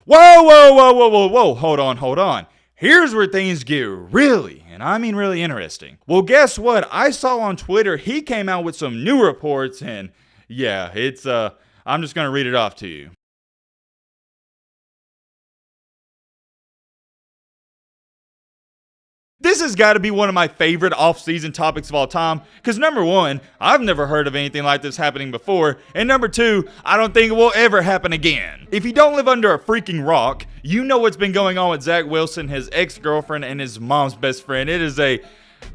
Whoa, whoa, whoa, whoa, whoa, whoa, hold on. Here's where things get really, and I mean really interesting. Well, guess what? I saw on Twitter he came out with some new reports, and yeah, I'm just gonna read it off to you. This has got to be one of my favorite off-season topics of all time, because number one, I've never heard of anything like this happening before, and number two, I don't think it will ever happen again. If you don't live under a freaking rock, you know what's been going on with Zach Wilson, his ex-girlfriend, and his mom's best friend.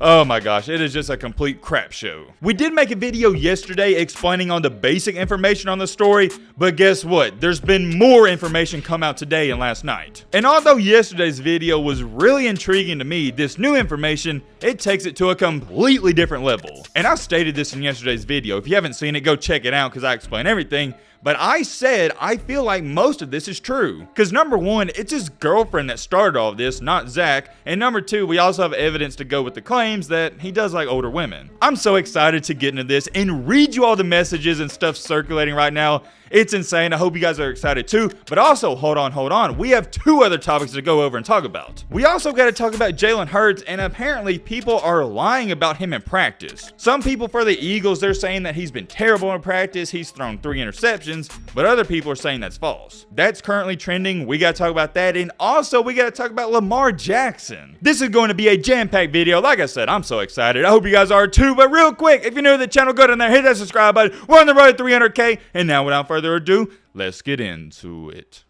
Oh my gosh, it is just a complete crap show. We did make a video yesterday explaining all the basic information on the story, but guess what? There's been more information come out today and last night. And although yesterday's video was really intriguing to me, this new information, it takes it to a completely different level. And I stated this in yesterday's video. If you haven't seen it, go check it out because I explain everything. But I said I feel like most of this is true. Because number one, it's his girlfriend that started all of this, not Zach. And number two, we also have evidence to go with the claims that he does like older women. I'm so excited to get into this and read you all the messages and stuff circulating right now. It's insane. I hope you guys are excited too. But also, hold on. We have two other topics to go over and talk about. We also got to talk about Jalen Hurts, and apparently people are lying about him in practice. Some people for the Eagles, they're saying that he's been terrible in practice. He's thrown 3 interceptions, but other people are saying that's false. That's currently trending. We got to talk about that. And also, we got to talk about Lamar Jackson. This is going to be a jam-packed video. Like I said, I'm so excited. I hope you guys are too. But real quick, if you're new to the channel, go down there, hit that subscribe button. We're on the road to 300K. And now, without further ado, let's get into it.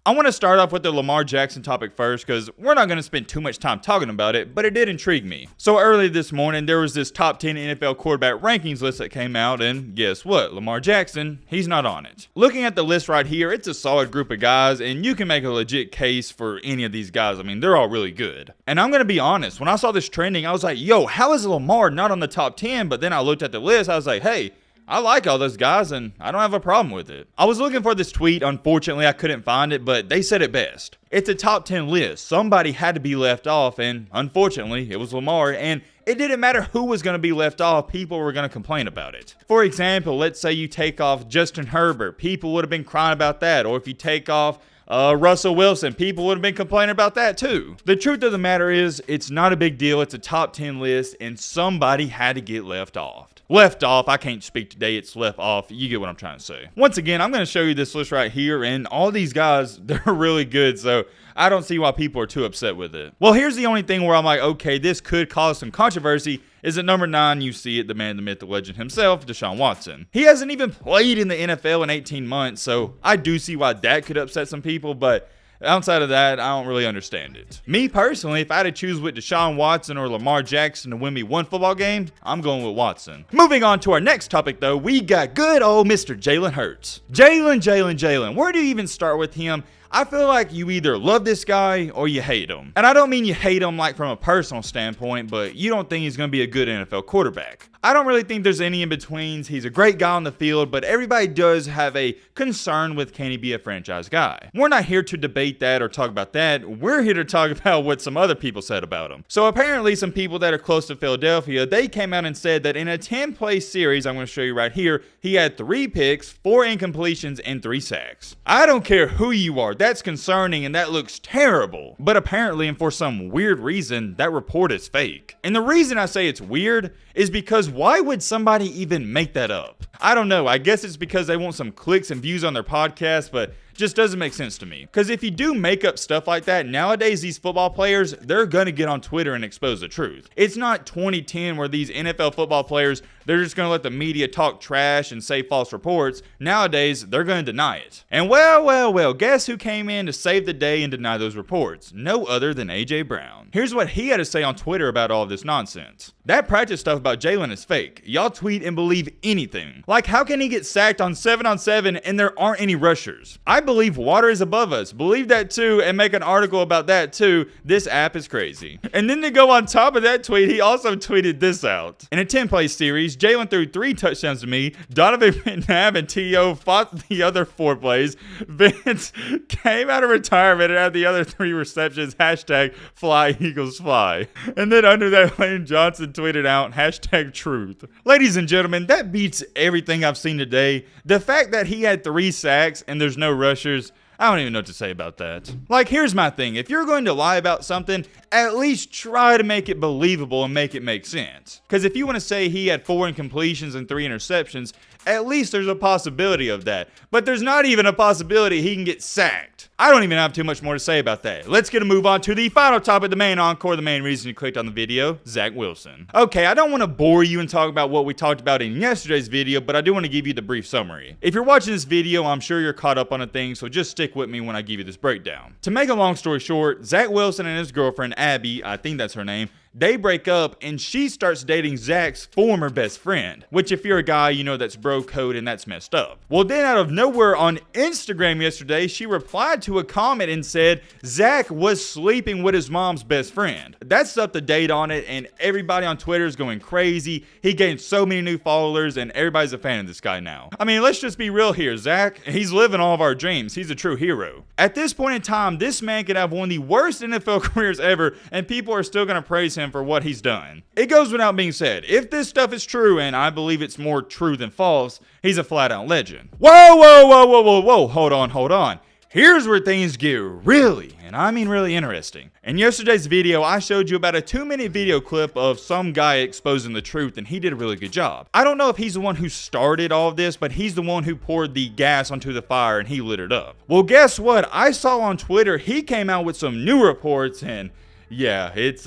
I want to start off with the Lamar Jackson topic first because we're not going to spend too much time talking about it, but it did intrigue me. So early this morning, there was this top 10 NFL quarterback rankings list that came out, and guess what? Lamar Jackson, he's not on it. Looking at the list right here, it's a solid group of guys, and you can make a legit case for any of these guys. I mean, they're all really good. And I'm going to be honest, when I saw this trending, I was like, yo, how is Lamar not on the top 10? But then I looked at the list, I was like, hey, I like all those guys, and I don't have a problem with it. I was looking for this tweet. Unfortunately, I couldn't find it, but they said it best. It's a top 10 list. Somebody had to be left off, and unfortunately, it was Lamar, and it didn't matter who was going to be left off. People were going to complain about it. For example, let's say you take off Justin Herbert. People would have been crying about that. Or if you take off Russell Wilson, people would have been complaining about that too. The truth of the matter is, it's not a big deal. It's a top 10 list, and somebody had to get left off. Left off, I can't speak today, it's left off. You get what I'm trying to say. Once again, I'm going to show you this list right here, and all these guys, they're really good, so I don't see why people are too upset with it. Well, here's the only thing where I'm like, okay, this could cause some controversy, is at number 9, you see it, the man, the myth, the legend himself, Deshaun Watson. He hasn't even played in the NFL in 18 months, so I do see why that could upset some people, but outside of that, I don't really understand it. Me personally, if I had to choose with Deshaun Watson or Lamar Jackson to win me one football game, I'm going with Watson. Moving on to our next topic though, we got good old Mr. Jalen Hurts. Jalen. Where do you even start with him? I feel like you either love this guy or you hate him. And I don't mean you hate him like from a personal standpoint, but you don't think he's going to be a good NFL quarterback. I don't really think there's any in-betweens. He's a great guy on the field, but everybody does have a concern with can he be a franchise guy. We're not here to debate that or talk about that. We're here to talk about what some other people said about him. So apparently some people that are close to Philadelphia, they came out and said that in a 10-play series, I'm going to show you right here, he had 3 picks, 4 incompletions, and 3 sacks. I don't care who you are. That's concerning and that looks terrible. But apparently, and for some weird reason, that report is fake. And the reason I say it's weird is because why would somebody even make that up? I don't know. I guess it's because they want some clicks and views on their podcast, but just doesn't make sense to me. Because if you do make up stuff like that, nowadays these football players, they're going to get on Twitter and expose the truth. It's not 2010 where these NFL football players, they're just going to let the media talk trash and say false reports. Nowadays, they're going to deny it. And well, guess who came in to save the day and deny those reports? No other than AJ Brown. Here's what he had to say on Twitter about all this nonsense. That practice stuff about Jalen is fake. Y'all tweet and believe anything. Like, how can he get sacked on 7-on-7 and there aren't any rushers? I believe water is above us. Believe that too and make an article about that too. This app is crazy. And then to go on top of that tweet, he also tweeted this out. In a 10-play series, Jalen threw 3 touchdowns to me. Donovan McNabb and T.O. fought the other 4 plays. Vince came out of retirement and had the other 3 receptions. Hashtag fly Eagles fly. And then under that, Lane Johnson tweeted out hashtag truth. Ladies and gentlemen, that beats everything I've seen today. The fact that he had 3 sacks and there's no rushers, I don't even know what to say about that. Like, here's my thing. If you're going to lie about something, at least try to make it believable and make it make sense. Because if you want to say he had 4 incompletions and 3 interceptions, at least there's a possibility of that. But there's not even a possibility he can get sacked. I don't even have too much more to say about that. Let's get a move on to the final topic, the main encore, the main reason you clicked on the video, Zach Wilson. Okay, I don't want to bore you and talk about what we talked about in yesterday's video, but I do want to give you the brief summary. If you're watching this video, I'm sure you're caught up on a thing, so just stick with me when I give you this breakdown. To make a long story short, Zach Wilson and his girlfriend, Abby, I think that's her name, they break up and she starts dating Zach's former best friend, which if you're a guy, you know that's bro code and that's messed up. Well, then out of nowhere on Instagram yesterday, she replied to a comment and said Zach was sleeping with his mom's best friend. That stuff the date on it and everybody on Twitter is going crazy. He gained so many new followers and everybody's a fan of this guy now. I mean, let's just be real here, Zach. He's living all of our dreams. He's a true hero. At this point in time, this man could have one of the worst NFL careers ever and people are still going to praise him for what he's done. It goes without being said, if this stuff is true, and I believe it's more true than false, he's a flat out legend. Whoa, hold on. Here's where things get really, and I mean really interesting. In yesterday's video, I showed you about a 2-minute video clip of some guy exposing the truth, and he did a really good job. I don't know if he's the one who started all of this, but he's the one who poured the gas onto the fire and he lit it up. Well, guess what? I saw on Twitter, he came out with some new reports, and yeah, it's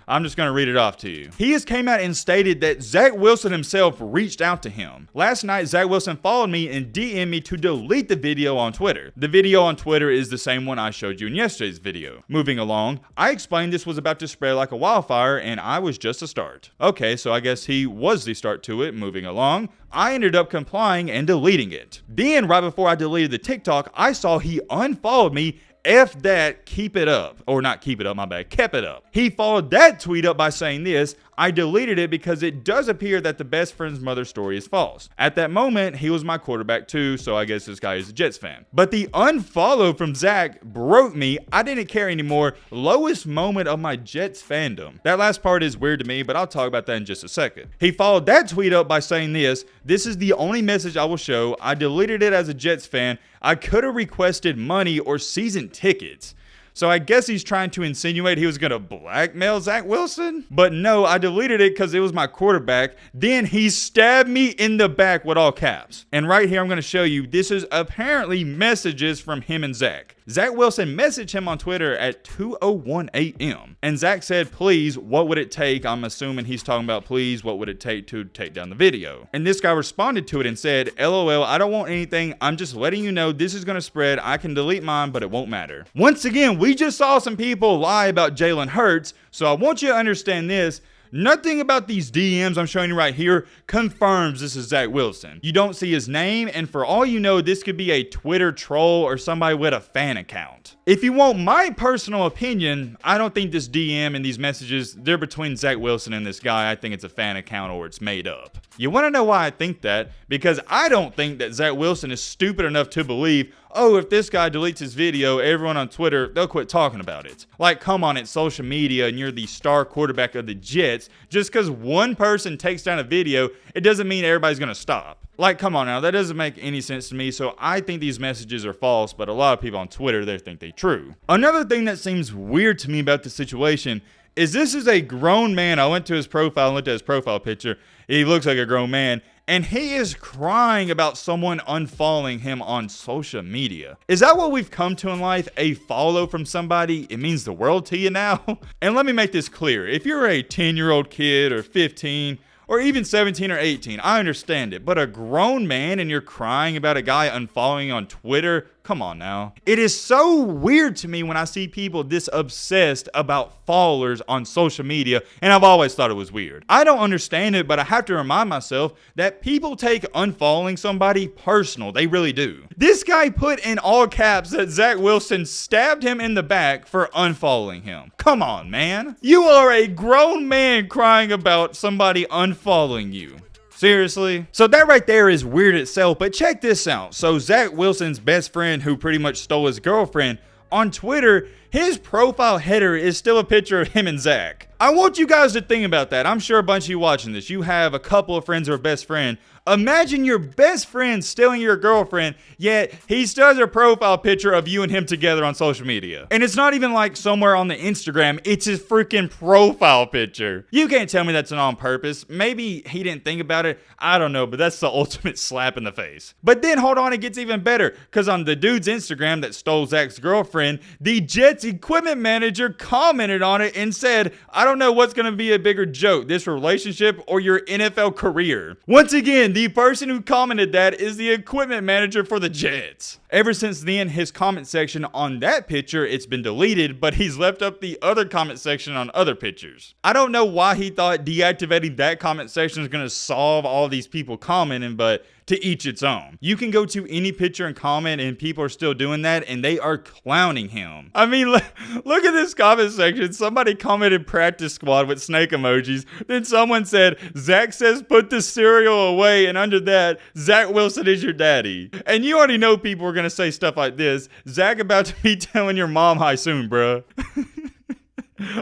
I'm just going to read it off to you. He has came out and stated that Zach Wilson himself reached out to him. Last night, Zach Wilson followed me and DM'd me to delete the video on Twitter. The video on Twitter is the same one I showed you in yesterday's video. Moving along, I explained this was about to spread like a wildfire and I was just a start. Okay, so I guess he was the start to it. Moving along, I ended up complying and deleting it. Then, right before I deleted the TikTok, I saw he unfollowed me. F that, keep it up. Or not keep it up, my bad, kept it up. He followed that tweet up by saying this, I deleted it because it does appear that the best friend's mother story is false. At that moment, he was my quarterback too, so I guess this guy is a Jets fan. But the unfollow from Zach broke me. I didn't care anymore. Lowest moment of my Jets fandom. That last part is weird to me, but I'll talk about that in just a second. He followed that tweet up by saying this is the only message I will show. I deleted it as a Jets fan. I could have requested money or season tickets. So I guess he's trying to insinuate he was going to blackmail Zach Wilson? But no, I deleted it because it was my quarterback. Then he stabbed me in the back with all caps. And right here I'm going to show you, this is apparently messages from him and Zach. Zach Wilson messaged him on Twitter at 2:01 a.m. And Zach said, please, what would it take? I'm assuming he's talking about please, what would it take to take down the video? And this guy responded to it and said, LOL, I don't want anything. I'm just letting you know this is going to spread. I can delete mine, but it won't matter. Once again, we just saw some people lie about Jalen Hurts. So I want you to understand this. Nothing about these DMs I'm showing you right here confirms this is Zach Wilson. You don't see his name, and for all you know, this could be a Twitter troll or somebody with a fan account. If you want my personal opinion, I don't think this DM and these messages, they're between Zach Wilson and this guy. I think it's a fan account or it's made up. You want to know why I think that? Because I don't think that Zach Wilson is stupid enough to believe, oh, if this guy deletes his video, everyone on Twitter, they'll quit talking about it. Like, come on, it's social media and you're the star quarterback of the Jets. Just because one person takes down a video, it doesn't mean everybody's going to stop. Like, come on now, that doesn't make any sense to me, so I think these messages are false, but a lot of people on Twitter, they think they're true. Another thing that seems weird to me about the situation is this is a grown man. I went to his profile and looked at his profile picture. He looks like a grown man, and he is crying about someone unfollowing him on social media. Is that what we've come to in life? A follow from somebody, it means the world to you now? And let me make this clear. If you're a 10-year-old kid or 15, or even 17 or 18, I understand it. But a grown man and you're crying about a guy unfollowing on Twitter? Come on now. It is so weird to me when I see people this obsessed about followers on social media, and I've always thought it was weird. I don't understand it, but I have to remind myself that people take unfollowing somebody personal. They really do. This guy put in all caps that Zach Wilson stabbed him in the back for unfollowing him. Come on, man. You are a grown man crying about somebody unfollowing you. Seriously? So that right there is weird itself, but check this out. So Zach Wilson's best friend, who pretty much stole his girlfriend, on Twitter, his profile header is still a picture of him and Zach. I want you guys to think about that. I'm sure a bunch of you watching this, you have a couple of friends or a best friend. Imagine your best friend stealing your girlfriend, yet he still has a profile picture of you and him together on social media. And it's not even like somewhere on the Instagram, it's his freaking profile picture. You can't tell me that's on purpose. Maybe he didn't think about it. I don't know, but that's the ultimate slap in the face. But then hold on, it gets even better. Because on the dude's Instagram that stole Zach's girlfriend, the Jets equipment manager commented on it and said, I don't know what's going to be a bigger joke, this relationship or your NFL career. Once again, the person who commented that is the equipment manager for the Jets. Ever since then, his comment section on that picture, it's been deleted, but he's left up the other comment section on other pictures. I don't know why he thought deactivating that comment section is going to solve all these people commenting, but to each its own. You can go to any picture and comment and people are still doing that and they are clowning him. I mean, look at this comment section. Somebody commented practice squad with snake emojis. Then someone said, Zach says put the cereal away, and under that, Zach Wilson is your daddy. And you already know people are going to say stuff like this. Zach about to be telling your mom hi soon, bruh.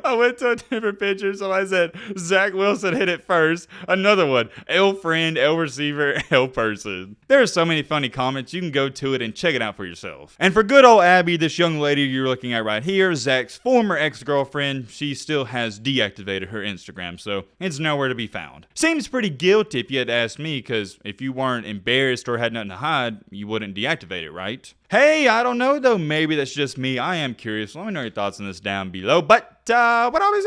I went to a different picture, so I said, Zach Wilson hit it first. Another one, L friend, L receiver, L person. There are so many funny comments. You can go to it and check it out for yourself. And for good old Abby, this young lady you're looking at right here, Zach's former ex-girlfriend, she still has deactivated her Instagram, so it's nowhere to be found. Seems pretty guilty if you had asked me, because if you weren't embarrassed or had nothing to hide, you wouldn't deactivate it, right? Hey, I don't know though, maybe that's just me. I am curious. Let me know your thoughts on this down below. But what always